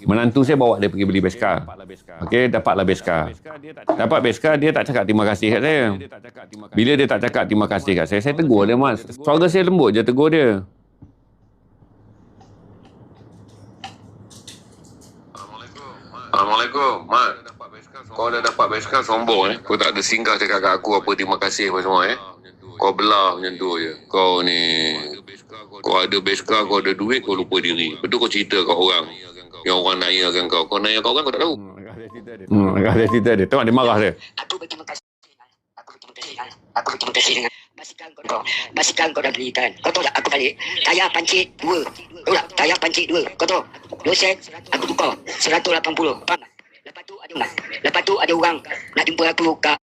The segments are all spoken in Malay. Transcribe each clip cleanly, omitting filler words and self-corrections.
Menantu saya bawa dia pergi beli Beska. Okey, dapatlah Beska. Dapat Beska, dia tak cakap terima kasih kat saya. Bila dia tak cakap terima kasih kat saya tegur dia, Mas. Suara saya lembut je tegur dia. Assalamualaikum, Mat. Kau dah dapat Beska sombong Kau tak ada singgah cakap kat aku apa terima kasih apa semua Kau belah macam tu je. Kau ni, kau ada Beska, kau ada duit, kau lupa diri. Betul kau cerita kat orang yang orang nayakan kau. Kau nayakan orang, kau tak tahu. Ada cerita dia. Tengok dia marah dia. Aku berterima kasih. Aku berterima kasih dengan basikal kau dah belikan. Kau tahu tak aku balik tayar pancit 2. Tahu tak? Tayar pancit 2. Kau tahu? 2 set aku tukar 180. Faham? Lepas tu ada orang nak jumpa aku kat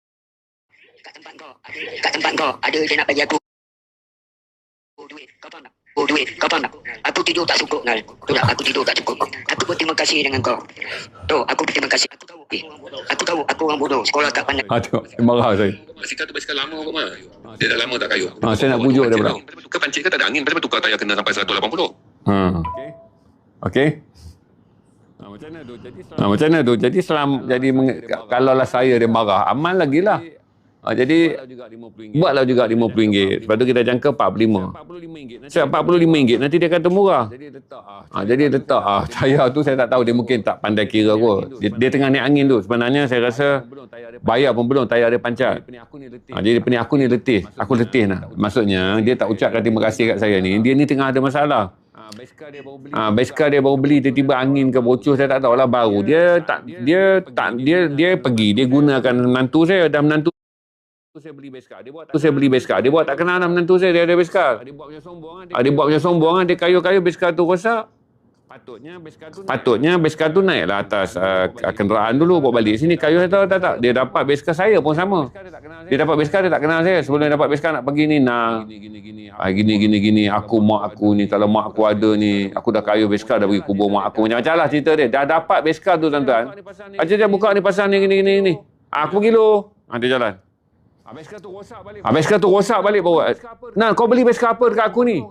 tempat kau. Kat tempat kau ada dia nak bagi aku duit. Kau faham tak? Duit. Kau faham tak? Aku tidur tak cukup, Nal. Tahu tak? Aku tidur tak cukup. Aku berterima kasih dengan kau. Tu, aku berterima kasih. Aku tahu aku orang bodoh. Sekolah tak pandai. Tengok, dia marah saya. Basikal tu basikal lama kau mah. Dia dah lama tak kayu. Saya nak pujuk dia pula. Tukar pancit ke tak ada angin? Pasal tukar tayar kena sampai 180. Okey. Macam mana tu? Jadi kalaulah saya dia marah, aman lagi lah. Jadi buatlah juga RM50. Lepas tu kita jangka RM45. Sebab RM45 nanti dia kata murah. Jadi letak tayar tu saya tak tahu, dia mungkin tak pandai kira kot. Dia tengah naik angin tu. Sebenarnya saya rasa bayar pun belum, tayar dia pancat. Jadi dia aku ni letih. Aku letih lah. Maksudnya dia tak ucapkan terima kasih kat saya ni. Dia ni tengah ada masalah. Beska dia baru beli, tiba-tiba angin ke bocor saya tak tahulah baru. Dia pergi, dia gunakan menantu saya dan menantu saya beli Beska. Dia buat tak kenal lah menantu saya, dia ada Beska. Dia buat macam sombong. Dia kayu-kayu Beska tu rosak. Patutnya Beska tu naiklah atas kenderaan dulu bawa balik sini. Kayu saya tahu tak. Dia dapat Beska saya pun sama. Dia dapat Beska, dia tak kenal saya. Sebelum dia dapat Beska nak pergi ni gini. Mak aku ni, kalau mak aku ada ni, aku dah kayu Beska dah pergi kubur mak aku. Macam-macam lah cerita dia. Dah dapat Beska tu tuan-tuan. Dia buka ni pasang ni gini. Aku pergi lu. Dia jalan. Beska tu rosak balik bawa. Nah, kau beli Beska apa dekat aku ni?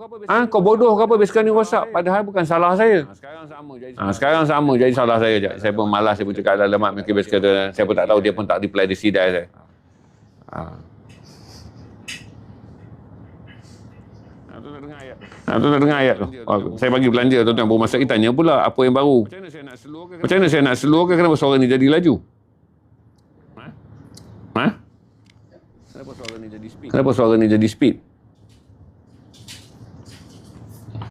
Kau bodoh ke apa Beska ni rosak? Padahal bukan salah saya. Sekarang sama jadi salah saya je. Saya pun malas, saya pun cakap lemak mungkin Beska tu. Saya pun tak tahu, dia pun tak reply di sidai saya. Tu nak dengar ayat tu. Saya bagi belanja tuan-tuan, baru masa kita tanya pula apa yang baru. Macam mana saya nak seluarkan, kenapa suara ni jadi laju? Kenapa suara ni jadi speed?